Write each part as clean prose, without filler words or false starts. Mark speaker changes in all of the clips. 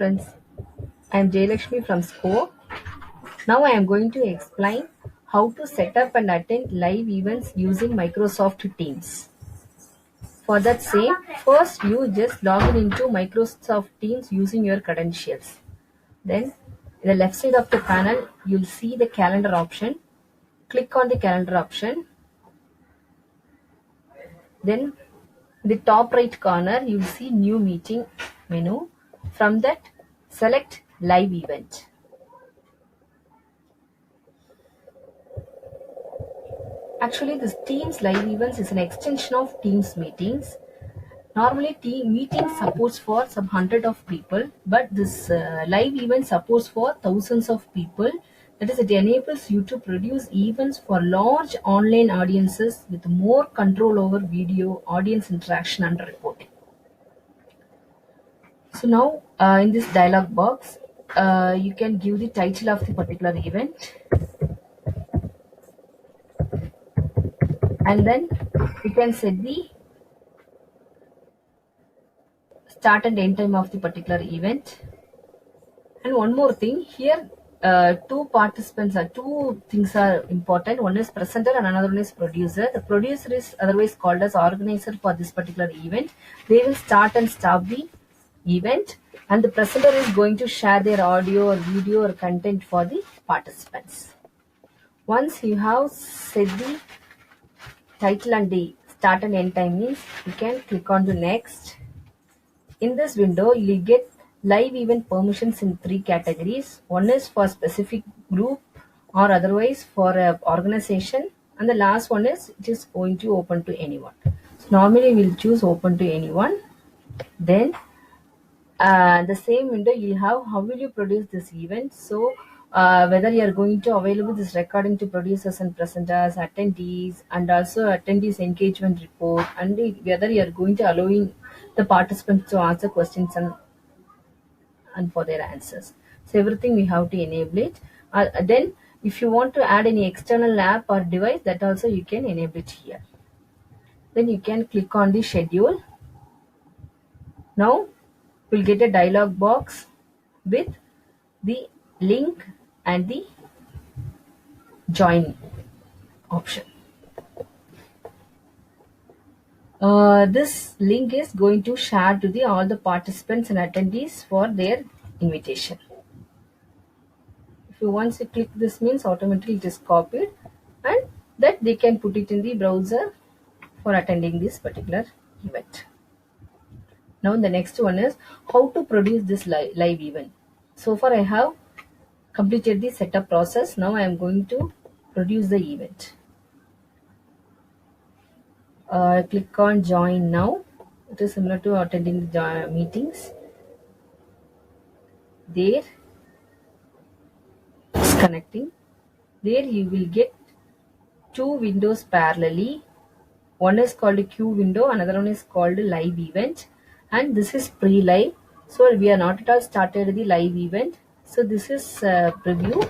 Speaker 1: friends, I am Jayalakshmi from SCORE. Now I am going to explain how to set up and attend live events using Microsoft Teams. For that same, first you just log in into Microsoft Teams using your credentials. Then in the left side of the panel, you'll see the calendar option. Click on the calendar option. Then in the top right corner, you'll see new meeting menu. From that, select live event. Actually, this Teams live events is an extension of Teams meetings. Normally, team meeting supports for some hundred of people, but this live event supports for thousands of people. That is, it enables you to produce events for large online audiences with more control over video, audience interaction, and reporting. So now, in this dialog box, you can give the title of the particular event, and then you can set the start and end time of the particular event. And one more thing here, two things are important. One is presenter and another one is producer. The producer is otherwise called as organizer for this particular event. They will start and stop the event, and the presenter is going to share their audio or video or content for the participants. Once you have set the title and the start and end time means, you can click on to next. In this window, you will get live event permissions in three categories. One is for specific group or otherwise for an organization, and the last one is it is going to open to anyone. So normally we'll choose open to anyone. Then the same window you have how will you produce this event. So whether you are going to available this recording to producers and presenters, attendees, and also attendees engagement report, and whether you are going to allowing the participants to answer questions and for their answers. So everything we have to enable it. Then if you want to add any external app or device, that also you can enable it here. Then you can click on the schedule. Now we'll get a dialog box with the link and the join option. This link is going to share to the all the participants and attendees for their invitation. If you once you click this means automatically it is copied, and that they can put it in the browser for attending this particular event. Now the next one is how to produce this live event. So far I have completed the setup process. Now I am going to produce the event. Click on join now. It is similar to attending the meetings. There it's connecting. There you will get two windows parallelly. One is called a queue window, another one is called live event, and this is pre-live. So we are not at all started the live event. So this is preview,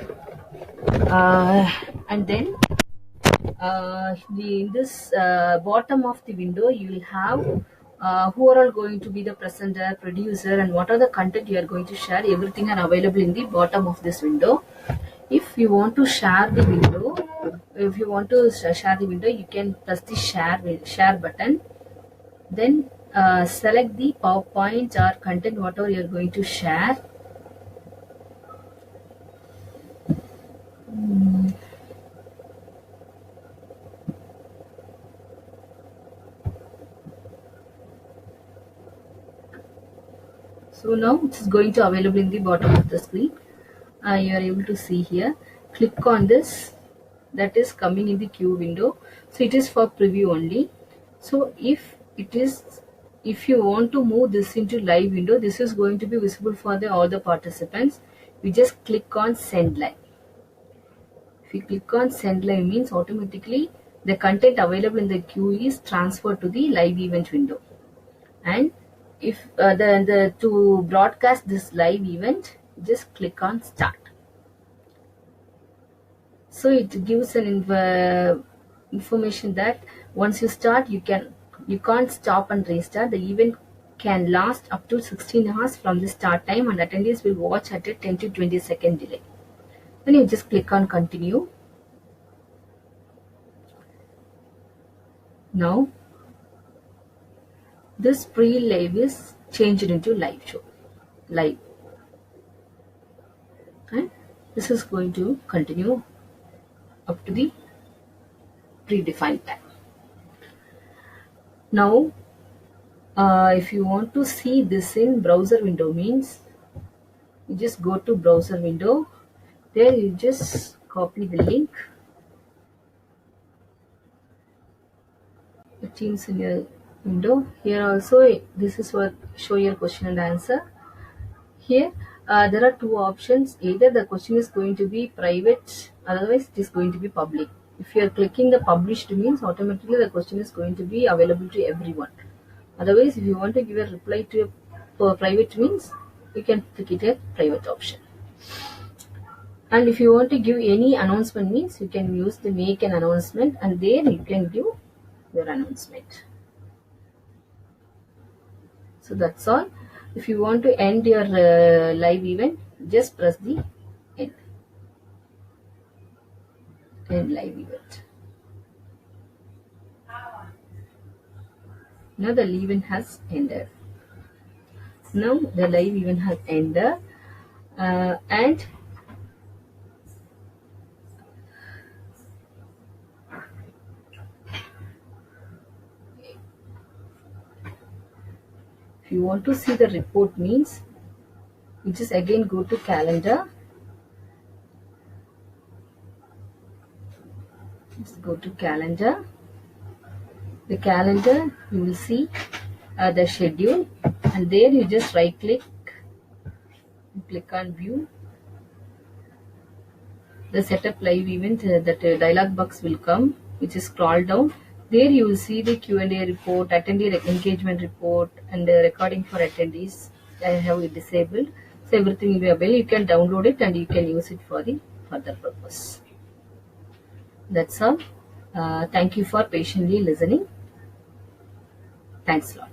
Speaker 1: and then in this bottom of the window you will have who are all going to be the presenter, producer, and what are the content you are going to share. Everything are available in the bottom of this window. If you want to share the window, you can press the share button. Then select the PowerPoint or content whatever you are going to share. So now it is going to available in the bottom of the screen. You are able to see here. Click on this. That is coming in the queue window. So it is for preview only. So if you want to move this into live window, this is going to be visible for all the participants. You just click on send live. If you click on send live means automatically the content available in the queue is transferred to the live event window. And if to broadcast this live event, just click on start. So it gives an information that once you start, you can't stop and restart. The event can last up to 16 hours from the start time, and attendees will watch at a 10 to 20-second delay. Then you just click on continue. Now this pre-live is changed into live show. Live. And this is going to continue up to the predefined time. Now if you want to see this in browser window, means you just go to browser window. There you just copy the link. It seems in your window. Here also this is what show your question and answer. Here there are two options. Either the question is going to be private, otherwise it is going to be public. If you are clicking the published, means automatically the question is going to be available to everyone. Otherwise, if you want to give a reply to a private, means you can click it a private option. And if you want to give any announcement, means you can use the make an announcement, and there you can give your announcement. So that's all. If you want to end your live event, just press the end live event. Now the live event has ended. Now the live event has ended, and if you want to see the report, means you just again go to calendar. Just go to calendar. The calendar, you will see the schedule, and there you just right click, click on view. The setup live event, that dialog box will come, which is scroll down. There you will see the Q&A report, attendee engagement report, and recording for attendees. I have it disabled, so everything will be available. You can download it and you can use it for the further purpose. That's all. Thank you for patiently listening. Thanks a lot.